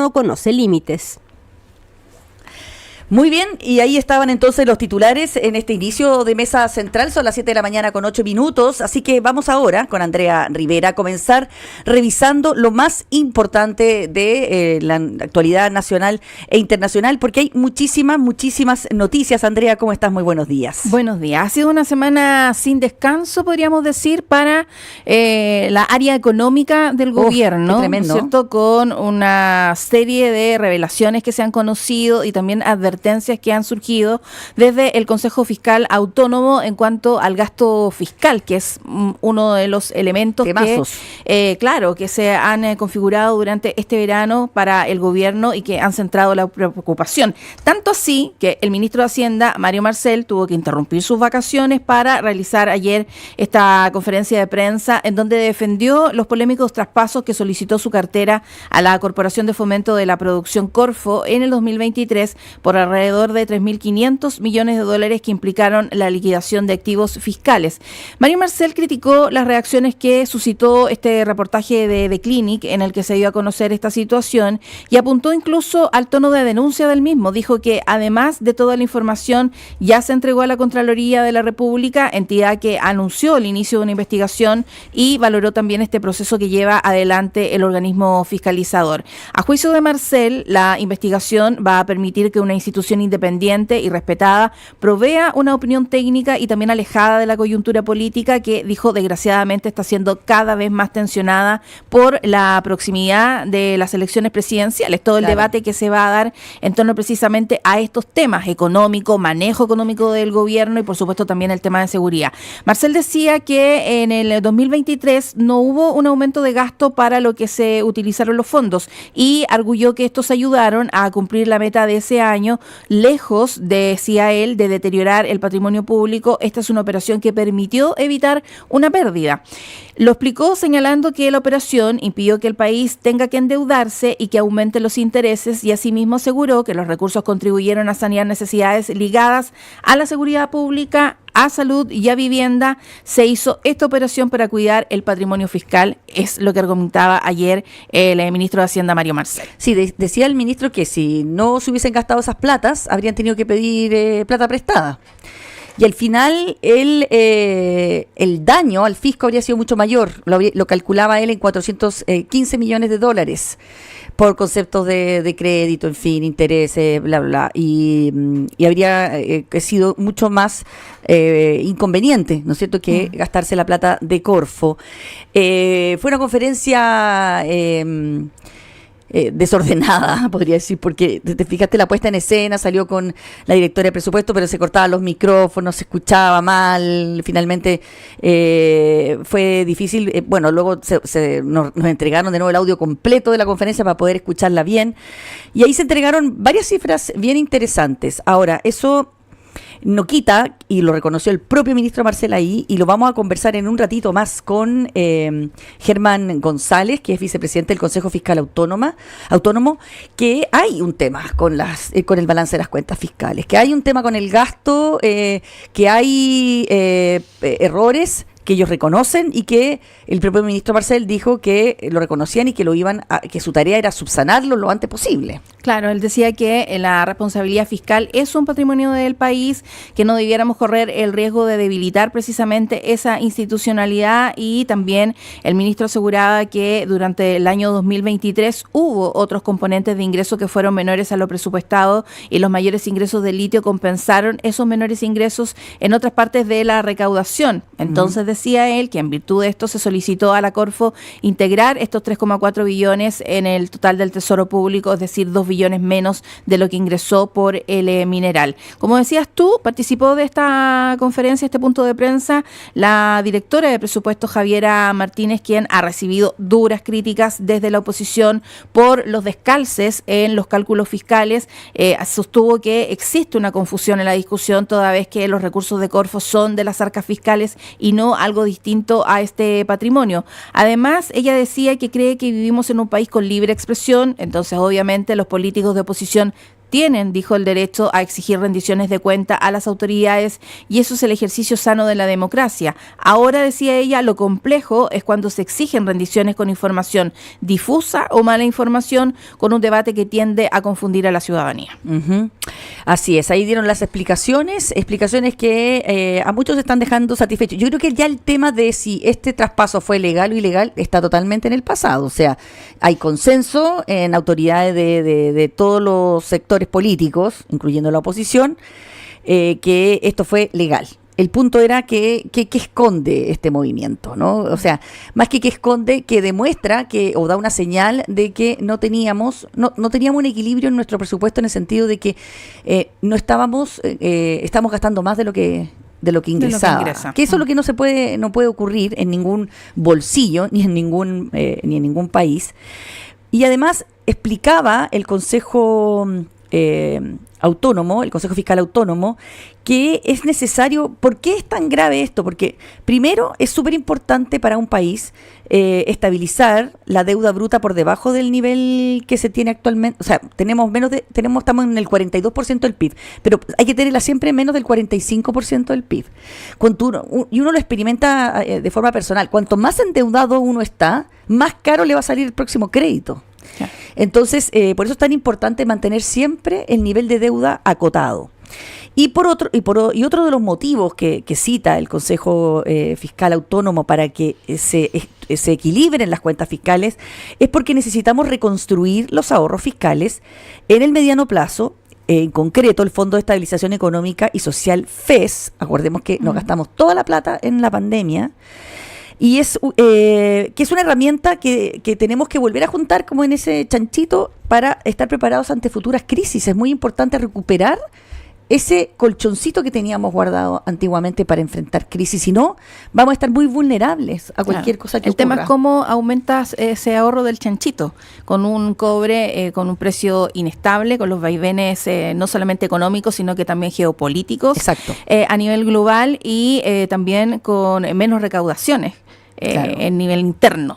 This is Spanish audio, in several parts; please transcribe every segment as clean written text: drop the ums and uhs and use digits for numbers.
no conoce límites. Muy bien, y ahí estaban entonces los titulares en este inicio de Mesa Central. Son las 7 de la mañana con 8 minutos, así que vamos ahora con Andrea Rivera a comenzar revisando lo más importante de la actualidad nacional e internacional, porque hay muchísimas noticias. Andrea, ¿cómo estás? Muy buenos días. Buenos días. Ha sido una semana sin descanso, podríamos decir, para la área económica del gobierno. Tremendo. ¿No es cierto? Con una serie de revelaciones que se han conocido y también advertencias que han surgido desde el Consejo Fiscal Autónomo en cuanto al gasto fiscal, que es uno de los elementos que se han configurado durante este verano para el gobierno y que han centrado la preocupación. Tanto así que el ministro de Hacienda, Mario Marcel, tuvo que interrumpir sus vacaciones para realizar ayer esta conferencia de prensa en donde defendió los polémicos traspasos que solicitó su cartera a la Corporación de Fomento de la Producción Corfo en el 2023 por alrededor de 3.500 millones de dólares que implicaron la liquidación de activos fiscales. Mario Marcel criticó las reacciones que suscitó este reportaje de The Clinic en el que se dio a conocer esta situación y apuntó incluso al tono de denuncia del mismo. Dijo que además de toda la información ya se entregó a la Contraloría de la República, entidad que anunció el inicio de una investigación y valoró también este proceso que lleva adelante el organismo fiscalizador. A juicio de Marcel, la investigación va a permitir que una institución independiente y respetada provea una opinión técnica y también alejada de la coyuntura política que, dijo, desgraciadamente está siendo cada vez más tensionada por la proximidad de las elecciones presidenciales, todo el debate que se va a dar en torno precisamente a estos temas económico, manejo económico del gobierno y por supuesto también el tema de seguridad. Marcel decía que en el 2023 no hubo un aumento de gasto para lo que se utilizaron los fondos y arguyó que estos ayudaron a cumplir la meta de ese año. Lejos, decía él, de deteriorar el patrimonio público, esta es una operación que permitió evitar una pérdida. Lo explicó señalando que la operación impidió que el país tenga que endeudarse y que aumente los intereses y asimismo aseguró que los recursos contribuyeron a sanear necesidades ligadas a la seguridad pública, a salud y a vivienda. Se hizo esta operación para cuidar el patrimonio fiscal, es lo que argumentaba ayer el ministro de Hacienda, Mario Marcel. Sí, decía el ministro que si no se hubiesen gastado esas platas, habrían tenido que pedir plata prestada. Y al final el daño al fisco habría sido mucho mayor, lo calculaba él en 415 millones de dólares por conceptos de crédito, en fin, intereses, bla, bla, y habría sido mucho más inconveniente, ¿no es cierto?, que gastarse la plata de Corfo. Fue una conferencia desordenada, podría decir, porque te fijaste la puesta en escena, salió con la directora de presupuesto, pero se cortaban los micrófonos, se escuchaba mal, finalmente fue difícil. Bueno, luego nos entregaron de nuevo el audio completo de la conferencia para poder escucharla bien, y ahí se entregaron varias cifras bien interesantes. Ahora, eso no quita, y lo reconoció el propio ministro Marcel ahí, y lo vamos a conversar en un ratito más con Germán González, que es vicepresidente del Consejo Fiscal Autónomo, que hay un tema con el balance de las cuentas fiscales, que hay un tema con el gasto, que hay errores que ellos reconocen y que el propio ministro Marcel dijo que lo reconocían y que que su tarea era subsanarlo lo antes posible. Claro, él decía que la responsabilidad fiscal es un patrimonio del país, que no debiéramos correr el riesgo de debilitar precisamente esa institucionalidad, y también el ministro aseguraba que durante el año 2023 hubo otros componentes de ingresos que fueron menores a lo presupuestado y los mayores ingresos de litio compensaron esos menores ingresos en otras partes de la recaudación. Entonces decía él que en virtud de esto se solicitó a la Corfo integrar estos 3,4 billones en el total del Tesoro Público, es decir, 2 billones menos de lo que ingresó por el mineral. Como decías tú, participó de esta conferencia, este punto de prensa, la directora de presupuesto, Javiera Martínez, quien ha recibido duras críticas desde la oposición por los descalces en los cálculos fiscales. Sostuvo que existe una confusión en la discusión, toda vez que los recursos de Corfo son de las arcas fiscales y no algo distinto a este patrimonio. Además, ella decía que cree que vivimos en un país con libre expresión, entonces obviamente los políticos de oposición tienen, dijo, el derecho a exigir rendiciones de cuenta a las autoridades y eso es el ejercicio sano de la democracia. Ahora, decía ella, lo complejo es cuando se exigen rendiciones con información difusa o mala información, con un debate que tiende a confundir a la ciudadanía. Uh-huh. Así es, ahí dieron las explicaciones que a muchos están dejando satisfechos. Yo creo que ya el tema de si este traspaso fue legal o ilegal está totalmente en el pasado. O sea, hay consenso en autoridades de todos los sectores políticos, incluyendo la oposición, que esto fue legal. El punto era que esconde este movimiento, ¿no? O sea, más que esconde, que demuestra o da una señal de que no teníamos un equilibrio en nuestro presupuesto, en el sentido de que estamos gastando más de lo que ingresaba. Que eso es lo que no puede ocurrir en ningún bolsillo, ni en ningún país. Y además explicaba el Consejo Autónomo, el Consejo Fiscal Autónomo, que es necesario. ¿Por qué es tan grave esto? Porque primero es súper importante para un país estabilizar la deuda bruta por debajo del nivel que se tiene actualmente. O sea, estamos en el 42% del PIB, pero hay que tenerla siempre menos del 45% del PIB. Y uno lo experimenta de forma personal. Cuanto más endeudado uno está, más caro le va a salir el próximo crédito. Entonces, por eso es tan importante mantener siempre el nivel de deuda acotado. Y otro de los motivos que cita el Consejo Fiscal Autónomo para que se equilibren las cuentas fiscales es porque necesitamos reconstruir los ahorros fiscales en el mediano plazo. En concreto, el Fondo de Estabilización Económica y Social, FES, acordemos que nos gastamos toda la plata en la pandemia, y que es una herramienta que tenemos que volver a juntar como en ese chanchito para estar preparados ante futuras crisis. Es muy importante recuperar ese colchoncito que teníamos guardado antiguamente para enfrentar crisis, si no, vamos a estar muy vulnerables a cualquier cosa que ocurra. El tema es cómo aumentas ese ahorro del chanchito, con un cobre con un precio inestable, con los vaivenes no solamente económicos, sino que también geopolíticos. Exacto. A nivel global y también con menos recaudaciones. Claro. En nivel interno,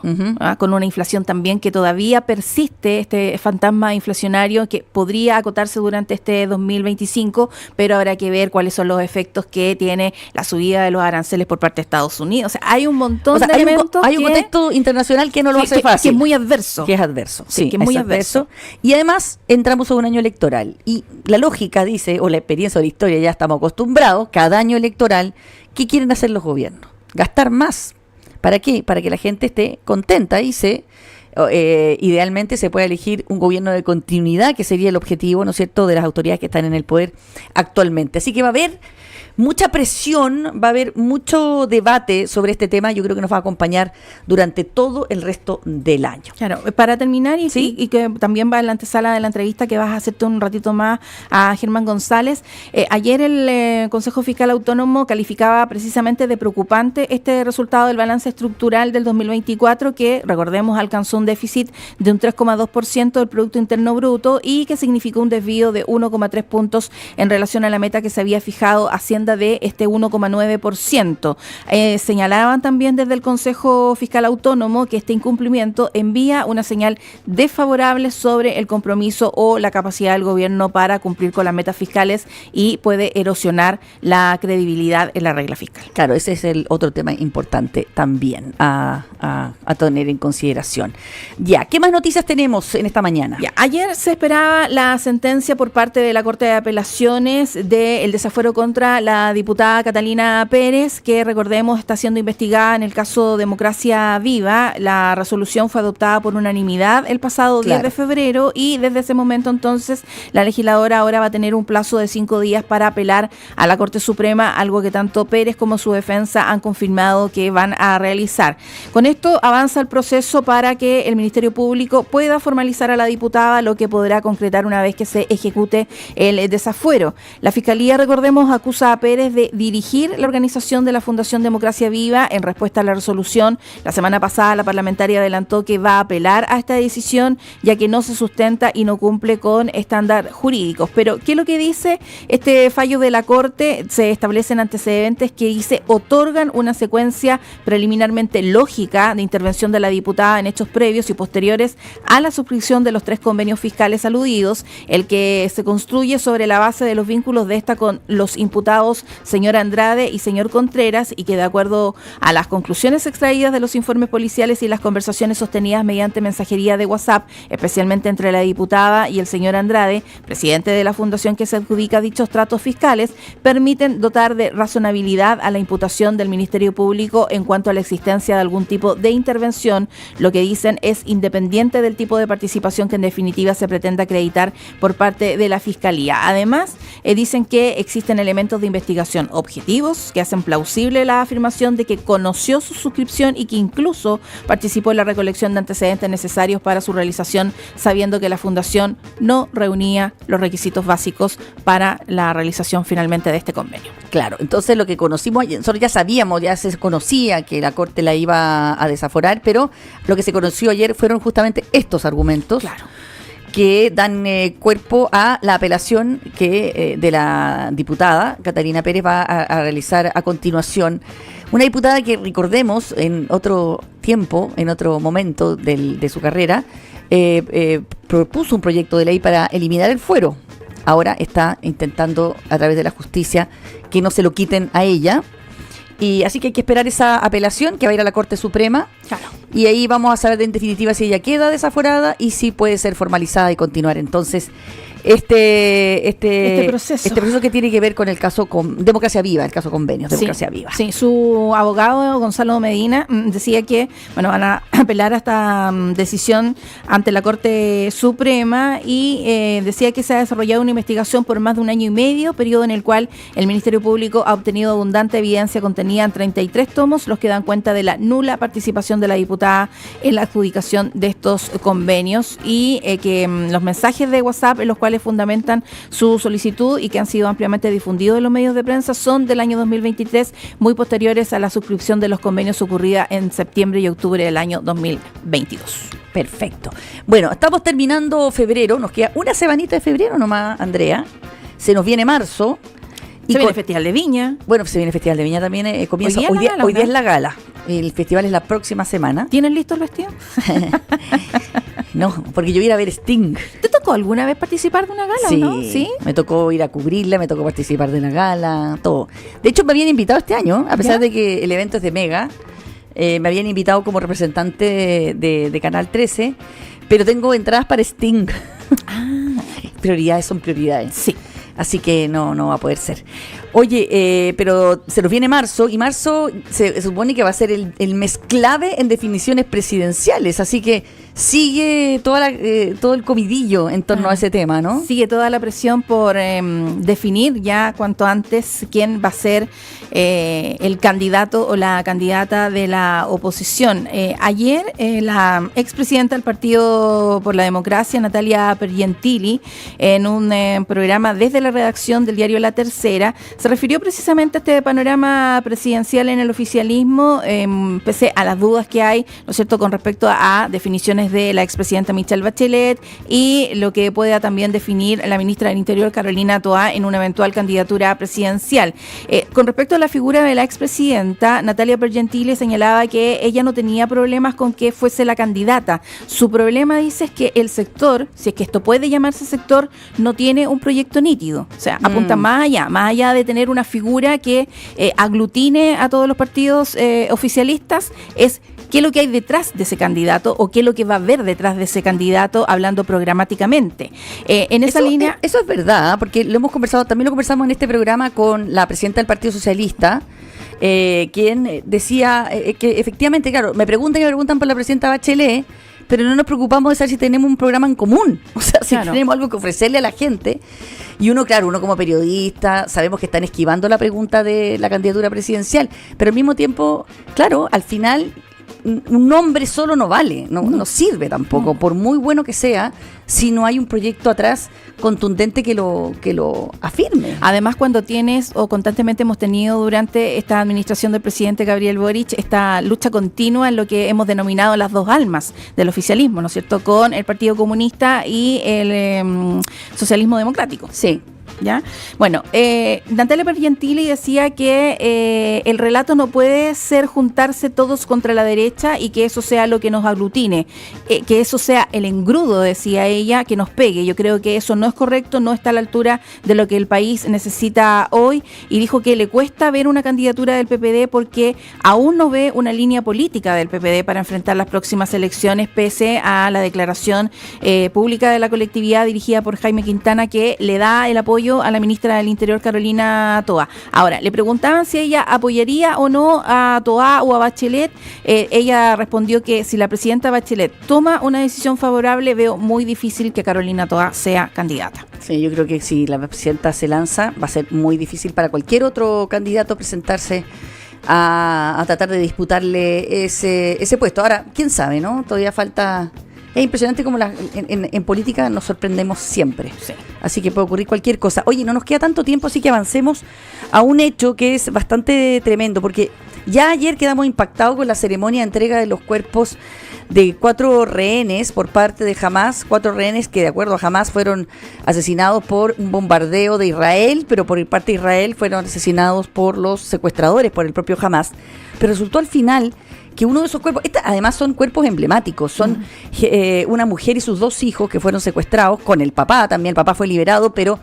con una inflación también que todavía persiste, este fantasma inflacionario que podría acotarse durante este 2025, pero habrá que ver cuáles son los efectos que tiene la subida de los aranceles por parte de Estados Unidos. O sea, hay un montón de elementos. Hay un contexto internacional que no lo hace fácil. Que es muy adverso. Que es adverso, sí, que es muy adverso. Y además entramos a un año electoral. Y la lógica dice, o la experiencia o la historia, ya estamos acostumbrados, cada año electoral, ¿qué quieren hacer los gobiernos? Gastar más. ¿Para qué? Para que la gente esté contenta y idealmente se pueda elegir un gobierno de continuidad, que sería el objetivo, ¿no es cierto?, de las autoridades que están en el poder actualmente. Así que va a haber mucha presión, va a haber mucho debate sobre este tema. Yo creo que nos va a acompañar durante todo el resto del año. Claro, para terminar, ¿sí? y que también va en la antesala de la entrevista que vas a hacerte un ratito más a Germán González, ayer el Consejo Fiscal Autónomo calificaba precisamente de preocupante este resultado del balance estructural del 2024, que, recordemos, alcanzó un déficit de un 3,2% del Producto Interno Bruto y que significó un desvío de 1,3 puntos en relación a la meta que se había fijado Hacienda de este 1,9%. Señalaban también desde el Consejo Fiscal Autónomo que este incumplimiento envía una señal desfavorable sobre el compromiso o la capacidad del gobierno para cumplir con las metas fiscales y puede erosionar la credibilidad en la regla fiscal. Claro, ese es el otro tema importante también a tener en consideración. Ya, ¿qué más noticias tenemos en esta mañana? Ya, ayer se esperaba la sentencia por parte de la Corte de Apelaciones del desafuero contra la diputada Catalina Pérez, que, recordemos, está siendo investigada en el caso Democracia Viva. La resolución fue adoptada por unanimidad el pasado 10 de febrero y desde ese momento entonces la legisladora ahora va a tener un plazo de 5 días para apelar a la Corte Suprema, algo que tanto Pérez como su defensa han confirmado que van a realizar. Con esto avanza el proceso para que el Ministerio Público pueda formalizar a la diputada, lo que podrá concretar una vez que se ejecute el desafuero. La Fiscalía, recordemos, acusa a Pérez de dirigir la organización de la Fundación Democracia Viva. En respuesta a la resolución, la semana pasada la parlamentaria adelantó que va a apelar a esta decisión, ya que no se sustenta y no cumple con estándares jurídicos. Pero, ¿qué es lo que dice este fallo de la Corte? Se establecen antecedentes que otorgan una secuencia preliminarmente lógica de intervención de la diputada en hechos previos previos y posteriores a la suscripción de los 3 convenios fiscales aludidos, el que se construye sobre la base de los vínculos de esta con los imputados señor Andrade y señor Contreras, y que de acuerdo a las conclusiones extraídas de los informes policiales y las conversaciones sostenidas mediante mensajería de WhatsApp, especialmente entre la diputada y el señor Andrade, presidente de la fundación que se adjudica dichos tratos fiscales, permiten dotar de razonabilidad a la imputación del Ministerio Público en cuanto a la existencia de algún tipo de intervención. Lo que dicen es independiente del tipo de participación que en definitiva se pretende acreditar por parte de la Fiscalía. Además, dicen que existen elementos de investigación objetivos que hacen plausible la afirmación de que conoció su suscripción y que incluso participó en la recolección de antecedentes necesarios para su realización, sabiendo que la Fundación no reunía los requisitos básicos para la realización finalmente de este convenio. Claro, entonces lo que conocimos, nosotros ya sabíamos, ya se conocía que la Corte la iba a desaforar, pero lo que se conoció ayer fueron justamente estos argumentos. Claro. Que dan cuerpo a la apelación que de la diputada Catalina Pérez va a realizar a continuación. Una diputada que, recordemos, en otro tiempo, en otro momento de su carrera, propuso un proyecto de ley para eliminar el fuero. Ahora está intentando, a través de la justicia, que no se lo quiten a ella. Y así que hay que esperar esa apelación que va a ir a la Corte Suprema. Claro. Y ahí vamos a saber en definitiva si ella queda desaforada y si puede ser formalizada y continuar. Entonces, este proceso que tiene que ver con el caso con Democracia Viva, el caso Convenios, Democracia Viva. Sí, su abogado Gonzalo Medina decía que van a apelar a esta decisión ante la Corte Suprema y decía que se ha desarrollado una investigación por más de 1 año y medio, periodo en el cual el Ministerio Público ha obtenido abundante evidencia contenida en 33 tomos, los que dan cuenta de la nula participación de la diputada en la adjudicación de estos convenios y que los mensajes de WhatsApp en los cuales fundamentan su solicitud y que han sido ampliamente difundidos en los medios de prensa son del año 2023, muy posteriores a la suscripción de los convenios ocurrida en septiembre y octubre del año 2022. Perfecto. Bueno, estamos terminando febrero, nos queda una semanita de febrero nomás, Andrea. Se nos viene marzo. Se viene el Festival de Viña. Bueno, se viene el Festival de Viña también, comienza hoy día es la gala. El festival es la próxima semana. ¿Tienen listo el vestido? No, porque yo iba a ir a ver Sting. ¿Te tocó alguna vez participar de una gala sí, o no? Sí, me tocó ir a cubrirla, me tocó participar de la gala, todo. De hecho, me habían invitado este año, a pesar de que el evento es de Mega, me habían invitado como representante de Canal 13, pero tengo entradas para Sting. Prioridades son prioridades. Sí. Así que no va a poder ser. Oye, pero se nos viene marzo, y marzo se supone que va a ser el mes clave en definiciones presidenciales, así que sigue todo el comidillo en torno a ese tema, ¿no? Sigue toda la presión por definir ya cuanto antes quién va a ser el candidato o la candidata de la oposición. Ayer la expresidenta del Partido por la Democracia, Natalia Pergentili, en un programa desde la redacción del diario La Tercera, se refirió precisamente a este panorama presidencial en el oficialismo, pese a las dudas que hay, ¿no es cierto?, con respecto a definiciones de la expresidenta Michelle Bachelet y lo que pueda también definir la ministra del Interior, Carolina Toá, en una eventual candidatura presidencial. Con respecto a la figura de la expresidenta, Natalia Pergentili señalaba que ella no tenía problemas con que fuese la candidata. Su problema, dice, es que el sector, si es que esto puede llamarse sector, no tiene un proyecto nítido. O sea, apunta más allá de tener una figura que aglutine a todos los partidos oficialistas, es qué es lo que hay detrás de ese candidato o qué es lo que va a haber detrás de ese candidato hablando programáticamente. En esa línea... Eso es verdad, porque también lo conversamos en este programa con la presidenta del Partido Socialista, quien decía que efectivamente, claro, me preguntan por la presidenta Bachelet, pero no nos preocupamos de saber si tenemos un programa en común, o sea, si tenemos algo que ofrecerle a la gente. Y uno como periodista, sabemos que están esquivando la pregunta de la candidatura presidencial, pero al mismo tiempo, claro, al final un nombre solo no vale, no sirve tampoco, por muy bueno que sea, si no hay un proyecto atrás contundente que lo afirme. Además, cuando tienes, o constantemente hemos tenido durante esta administración del presidente Gabriel Boric, esta lucha continua en lo que hemos denominado las dos almas del oficialismo, ¿no es cierto?, con el Partido Comunista y el socialismo democrático. Sí. ¿Ya? Bueno, Natalia Pergentili decía que el relato no puede ser juntarse todos contra la derecha y que eso sea lo que nos aglutine, que eso sea el engrudo, decía ella, que nos pegue. Yo creo que eso no es correcto, no está a la altura de lo que el país necesita hoy, y dijo que le cuesta ver una candidatura del PPD porque aún no ve una línea política del PPD para enfrentar las próximas elecciones, pese a la declaración pública de la colectividad dirigida por Jaime Quintana, que le da el apoyo a la ministra del Interior, Carolina Toá. Ahora, le preguntaban si ella apoyaría o no a Toá o a Bachelet. Ella respondió que si la presidenta Bachelet toma una decisión favorable, veo muy difícil que Carolina Toá sea candidata. Sí, yo creo que si la presidenta se lanza, va a ser muy difícil para cualquier otro candidato presentarse a tratar de disputarle ese puesto. Ahora, quién sabe, ¿no? Todavía falta... Es impresionante como en política nos sorprendemos siempre. Sí. Así que puede ocurrir cualquier cosa. Oye, no nos queda tanto tiempo, así que avancemos a un hecho que es bastante tremendo, porque ya ayer quedamos impactados con la ceremonia de entrega de los cuerpos de 4 rehenes por parte de Hamás, 4 rehenes que de acuerdo a Hamás fueron asesinados por un bombardeo de Israel, pero por parte de Israel fueron asesinados por los secuestradores, por el propio Hamás. Pero resultó al final que uno de esos cuerpos, además son cuerpos emblemáticos, son una mujer y sus 2 hijos que fueron secuestrados, con el papá también, el papá fue liberado, pero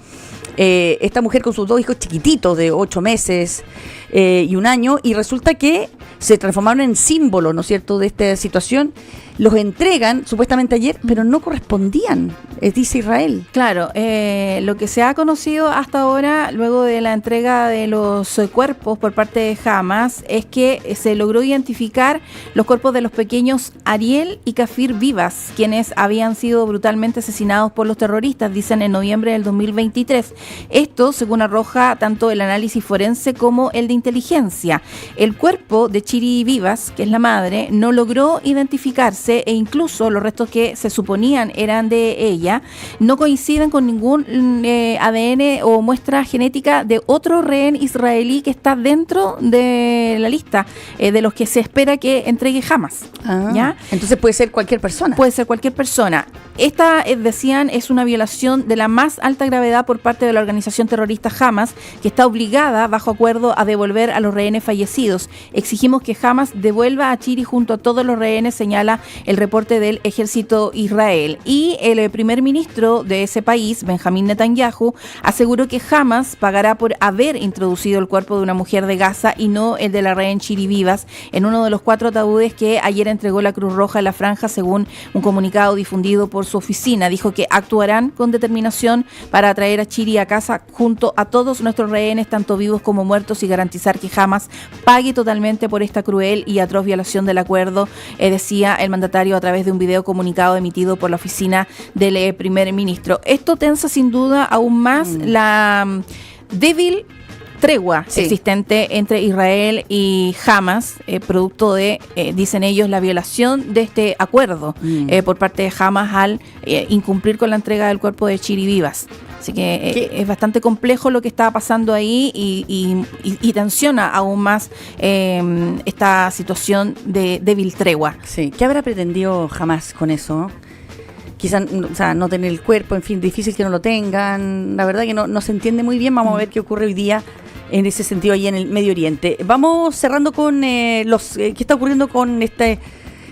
esta mujer con sus 2 hijos chiquititos de 8 meses y 1 año, y resulta que se transformaron en símbolo, ¿no es cierto?, de esta situación. Los entregan supuestamente ayer, pero no correspondían, dice Israel. Claro, lo que se ha conocido hasta ahora, luego de la entrega de los cuerpos por parte de Hamás, es que se logró identificar los cuerpos de los pequeños Ariel y Kafir Vivas, quienes habían sido brutalmente asesinados por los terroristas, dicen en noviembre del 2023. Esto, según arroja tanto el análisis forense como el de inteligencia. El cuerpo de Chiri Vivas, que es la madre, no logró identificarse, e incluso los restos que se suponían eran de ella no coinciden con ningún ADN o muestra genética de otro rehén israelí que está dentro de la lista de los que se espera que entregue Hamás. ¿Ya? Entonces puede ser cualquier persona. Puede ser cualquier persona. Esta, decían, es una violación de la más alta gravedad por parte de la organización terrorista Hamás, que está obligada, bajo acuerdo, a devolver a los rehenes fallecidos. Exigimos que Hamás devuelva a Chiri junto a todos los rehenes, señala el reporte del ejército Israel. Y el primer ministro de ese país, Benjamín Netanyahu, aseguró que Hamás pagará por haber introducido el cuerpo de una mujer de Gaza y no el de la rehén Chiri Vivas en uno de los 4 ataúdes que ayer entregó la Cruz Roja en la Franja, según un comunicado difundido por su oficina. Dijo que actuarán con determinación para traer a Chiri a casa junto a todos nuestros rehenes, tanto vivos como muertos, y garantizar que Hamás pague totalmente por esta cruel y atroz violación del acuerdo, decía el mandatario a través de un video comunicado emitido por la oficina del primer ministro. Esto tensa sin duda aún más la débil tregua existente entre Israel y Hamás, producto de, dicen ellos, la violación de este acuerdo por parte de Hamás al incumplir con la entrega del cuerpo de Chiri Vivas. Así que es bastante complejo lo que está pasando ahí y tensiona aún más esta situación de débil tregua. Sí. ¿Qué habrá pretendido Hamás con eso? Quizás, o sea, no tener el cuerpo, en fin, difícil que no lo tengan. La verdad que no se entiende muy bien. Vamos a ver qué ocurre hoy día en ese sentido allí en el Medio Oriente. Vamos cerrando con qué está ocurriendo con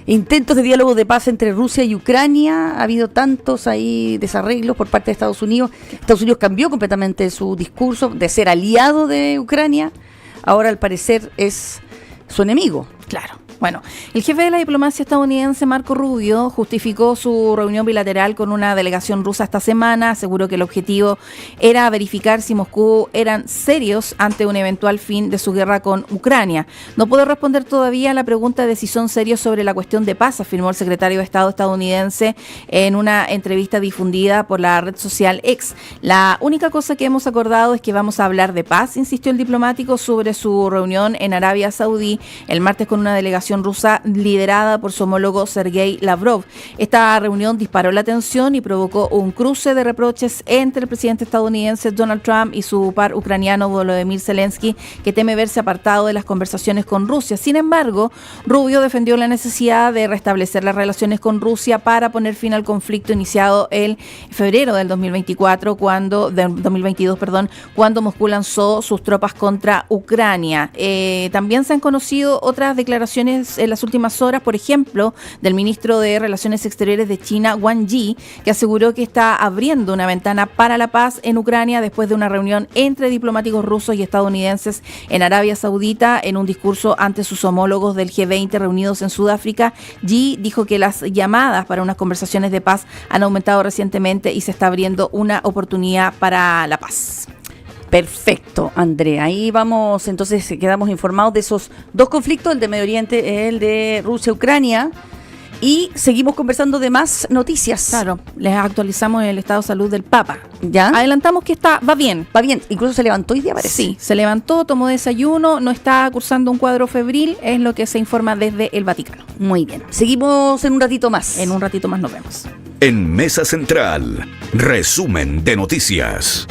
intentos de diálogo de paz entre Rusia y Ucrania. Ha habido tantos ahí desarreglos por parte de Estados Unidos. Estados Unidos cambió completamente su discurso de ser aliado de Ucrania. Ahora, al parecer, es su enemigo. Claro. Bueno, el jefe de la diplomacia estadounidense, Marco Rubio, justificó su reunión bilateral con una delegación rusa esta semana. Aseguró que el objetivo era verificar si Moscú eran serios ante un eventual fin de su guerra con Ucrania. No puedo responder todavía a la pregunta de si son serios sobre la cuestión de paz, afirmó el secretario de Estado estadounidense en una entrevista difundida por la red social X. La única cosa que hemos acordado es que vamos a hablar de paz, insistió el diplomático sobre su reunión en Arabia Saudí el martes con una delegación delegación rusa liderada por su homólogo Sergei Lavrov. Esta reunión disparó la tensión y provocó un cruce de reproches entre el presidente estadounidense Donald Trump y su par ucraniano Volodymyr Zelensky, que teme verse apartado de las conversaciones con Rusia. Sin embargo, Rubio defendió la necesidad de restablecer las relaciones con Rusia para poner fin al conflicto iniciado en febrero del 2022, cuando Moscú lanzó sus tropas contra Ucrania. También se han conocido otras declaraciones en las últimas horas, por ejemplo, del ministro de Relaciones Exteriores de China, Wang Yi, que aseguró que está abriendo una ventana para la paz en Ucrania después de una reunión entre diplomáticos rusos y estadounidenses en Arabia Saudita. En un discurso ante sus homólogos del G20 reunidos en Sudáfrica, Yi dijo que las llamadas para unas conversaciones de paz han aumentado recientemente y se está abriendo una oportunidad para la paz. Perfecto, Andrea. Ahí vamos, entonces quedamos informados de esos dos conflictos, el de Medio Oriente, el de Rusia-Ucrania, y seguimos conversando de más noticias. Claro, les actualizamos el estado de salud del Papa. ¿Ya? Adelantamos que va bien. Va bien, incluso se levantó hoy día, parece. Sí, se levantó, tomó desayuno, no está cursando un cuadro febril, es lo que se informa desde el Vaticano. Muy bien, seguimos en un ratito más. En un ratito más nos vemos. En Mesa Central, resumen de noticias.